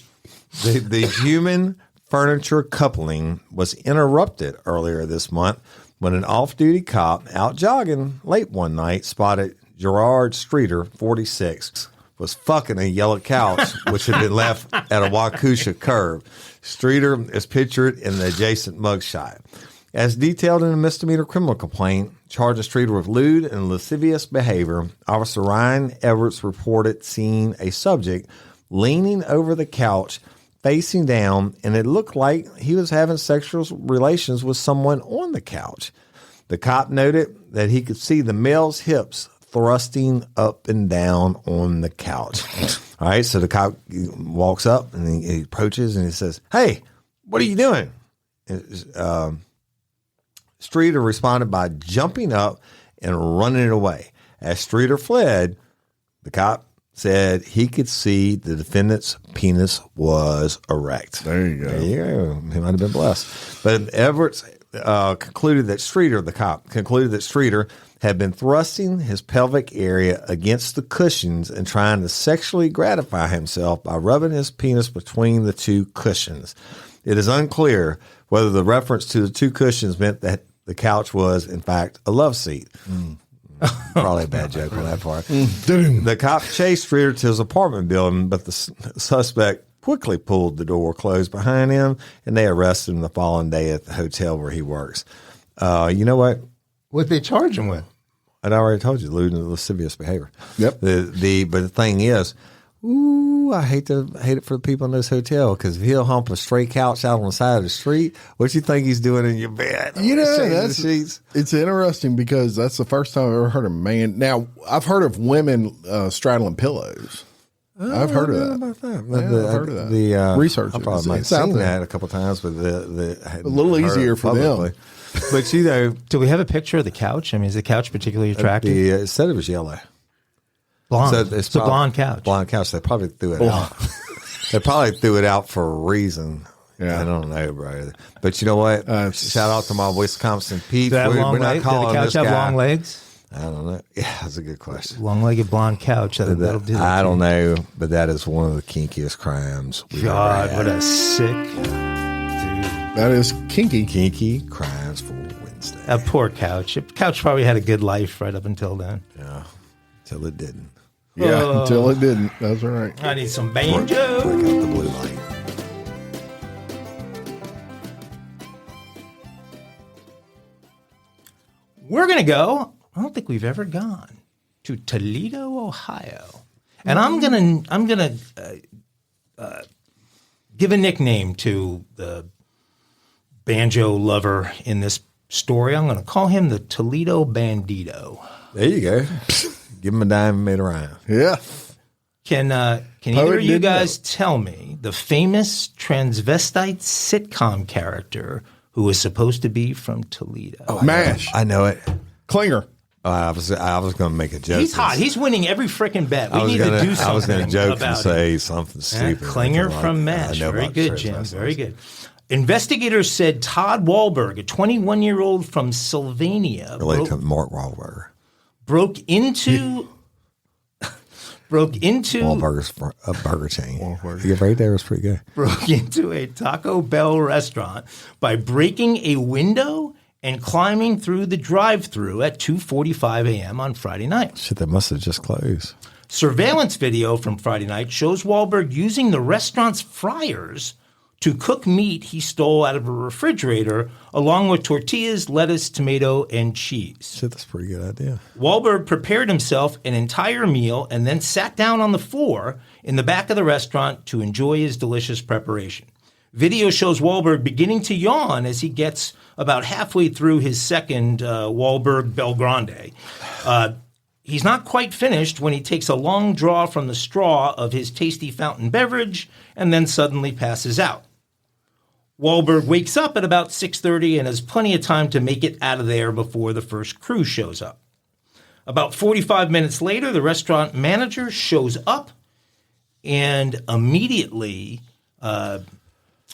The human furniture coupling was interrupted earlier this month when an off-duty cop out jogging late one night spotted Gerard Streeter, 46, was fucking a yellow couch, which had been left at a Waukesha curb. Streeter is pictured in the adjacent mugshot. As detailed in a misdemeanor criminal complaint, charging Streeter with lewd and lascivious behavior, Officer Ryan Everts reported seeing a subject leaning over the couch, facing down, and it looked like he was having sexual relations with someone on the couch. The cop noted that he could see the male's hips thrusting up and down on the couch. All right, so the cop walks up and he approaches and he says, "Hey, what are you doing?" Streeter responded by jumping up and running away. As Streeter fled, the cop said he could see the defendant's penis was erect. There you go. There you go. He might have been blessed. But Everts concluded that Streeter had been thrusting his pelvic area against the cushions and trying to sexually gratify himself by rubbing his penis between the two cushions. It is unclear whether the reference to the two cushions meant that the couch was, in fact, a love seat. Probably a bad joke on that part. The cop chased Streeter to his apartment building, but the suspect quickly pulled the door closed behind him, and they arrested him the following day at the hotel where he works. You know what? What they charge him with? I already told you, lewd and lascivious behavior. Yep. But the thing is, I hate it for the people in this hotel because if he'll hump a stray couch out on the side of the street, what you think he's doing in your bed? It's interesting because that's the first time I've ever heard a man. Now I've heard of women straddling pillows. I've heard of that. About that. I've heard of that. The research. I probably might have seen that a couple of times, but a little easier for them. But you know, do we have a picture of the couch? I mean, is the couch particularly attractive? It said it was yellow. Blonde. So it's a blonde couch. Blonde couch. They probably threw it out. They probably threw it out for a reason. Yeah. I don't know, bro. But you know what? Shout out to my Wisconsin Pete. We're not calling this guy. Did the couch have guy. long legs? I don't know. Yeah, that's a good question. Long-legged blonde couch. That'll do that. I don't know, but that is one of the kinkiest crimes we've God, ever what had. a sick dude. That is kinky. Kinky crimes for Wednesday. That poor couch. The couch probably had a good life right up until then. Yeah, till it didn't. Yeah, until it didn't. That's right. I need some banjo. Break up the blue light. We're going to go. I don't think we've ever gone to Toledo, Ohio. And I'm going to give a nickname to the banjo lover in this story. I'm going to call him the Toledo Bandito. There you go. Give him a dime and made a rhyme. Yeah. Can either of you guys tell me the famous transvestite sitcom character who was supposed to be from Toledo? MASH. I know it. Klinger. I was going to make a joke. He's hot. He's winning every freaking bet. We need to do something I was going to joke about and say something stupid. Klinger from MASH. Very good, Jim. Very good. Investigators said Todd Wahlberg, a 21-year-old from Sylvania, related to Mark Wahlberg, broke into Wahlburgers a burger chain. Yeah, right there was pretty good. Broke into a Taco Bell restaurant by breaking a window and climbing through the drive-thru at 2:45 a.m. on Friday night. Shit, that must have just closed. Surveillance video from Friday night shows Wahlberg using the restaurant's fryers to cook meat he stole out of a refrigerator, along with tortillas, lettuce, tomato, and cheese. Shit, that's a pretty good idea. Wahlberg prepared himself an entire meal and then sat down on the floor in the back of the restaurant to enjoy his delicious preparation. Video shows Wahlberg beginning to yawn as he gets about halfway through his second Wahlberg Bel Grande. He's not quite finished when he takes a long draw from the straw of his tasty fountain beverage and then suddenly passes out. Wahlberg wakes up at about 6:30 and has plenty of time to make it out of there before the first crew shows up. About 45 minutes later, the restaurant manager shows up and immediately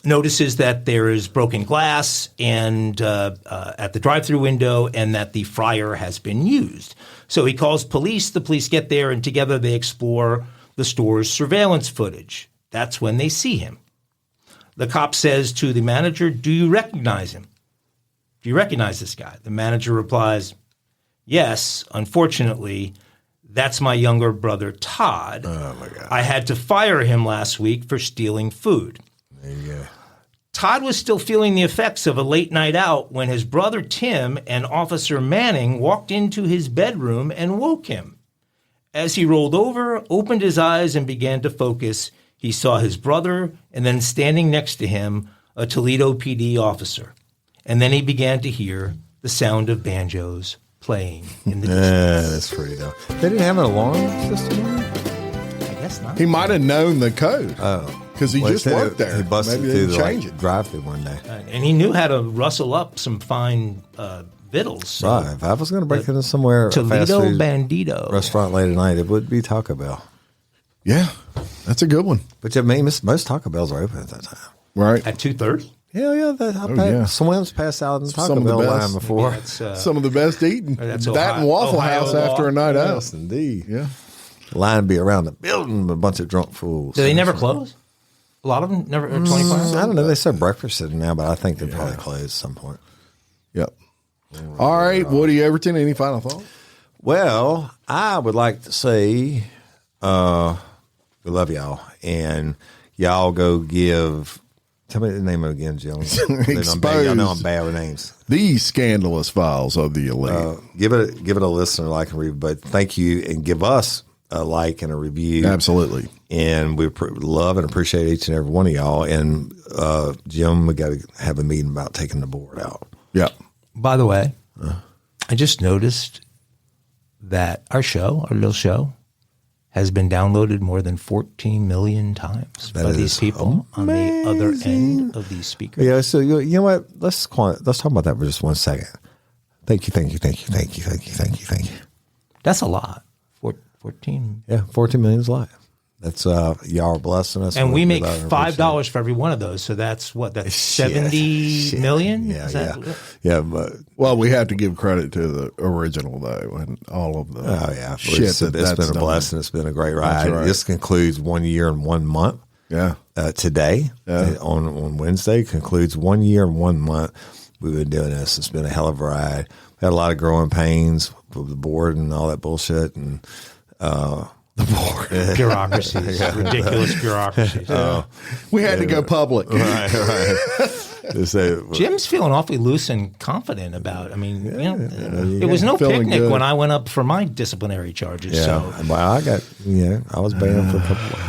notices that there is broken glass and at the drive-thru window and that the fryer has been used. So he calls police. The police get there, and together they explore the store's surveillance footage. That's when they see him. The cop says to the manager, "Do you recognize him? Do you recognize this guy?" The manager replies, "Yes, unfortunately, that's my younger brother, Todd. Oh, my God. I had to fire him last week for stealing food." There you go. Todd was still feeling the effects of a late night out when his brother Tim and Officer Manning walked into his bedroom and woke him. As he rolled over, opened his eyes, and began to focus, he saw his brother and then standing next to him, a Toledo PD officer. And then he began to hear the sound of banjos playing in the distance. That's pretty dope. They didn't have an alarm system on it? I guess not. He might have known the code. Oh. Because he just worked there. He busted Maybe through they the change it. drive-through one day. And he knew how to rustle up some fine victuals. So Right. If I was going to break into somewhere, a fast Toledo food Bandito. restaurant late at night, it would be Taco Bell. Yeah, that's a good one. But I mean, most Taco Bells are open at that time. Right. At 2:30? Hell yeah. yeah. Someone's passed out in the Some Taco of the Bell best. line before. That's, Some of the best eating. That's That and Waffle Ohio House law. after a night out. Yes, indeed. Yeah. The line would be around the building with a bunch of drunk fools. Do they never close? A lot of them never 24 hours? I don't know. They serve breakfast in now, but I think they probably close at some point. Yep. All right, Woody Overton, any final thoughts? Well, I would like to say we love y'all, and y'all go give Tell me the name again, Jim. Exposed. I know I'm bad with names. The Scandalous Files of the Elite. Give it a listen, like and review. But thank you, and give us a like and a review. Absolutely. And we love and appreciate each and every one of y'all. And Jim, we got to have a meeting about taking the board out. Yeah. By the way, I just noticed that our little show, has been downloaded more than 14 million times by these people on the other end of these speakers. Yeah, so you know what? Let's talk about that for just 1 second. Thank you. That's a lot. 14. Yeah, 14 million is a lot. That's y'all are blessing us. And we make $5 for every one of those. So that's what? That's 70 million? Yeah. But well, we have to give credit to the original though, and all of the shit it's been a blessing. It's been a great ride. Right. This concludes 1 year and 1 month. Yeah. Today on Wednesday concludes 1 year and 1 month. We've been doing this. It's been a hell of a ride. We had a lot of growing pains with the board and all that bullshit and. The board. Bureaucracies. Ridiculous bureaucracies. We had to go public. Right. Jim's feeling awfully loose and confident about it. I mean, it was no picnic good. when I went up for my disciplinary charges. Yeah. So Well, I was banned for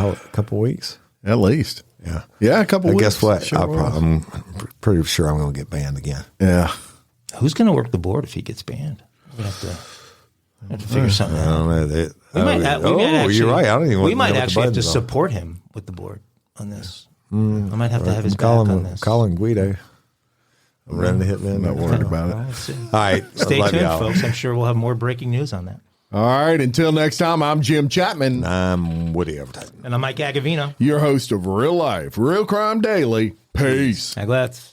a couple weeks. At least. Yeah. Yeah, a couple weeks. Guess what? Sure I'm pretty sure I'm going to get banned again. Yeah. who's going to work the board if he gets banned? We have to figure something out. I don't know. You're right. I don't even. We might actually have to are. support him with the board on this. I might have to have his back on this. Calling Guido. I'm running the hitman. Not worried about it. All right. Stay tuned, folks. I'm sure we'll have more breaking news on that. All right. Until next time, I'm Jim Chapman. I'm Woody Overton. And I'm Mike Agavino. Your host of Real Life, Real Crime Daily. Peace. Congrats.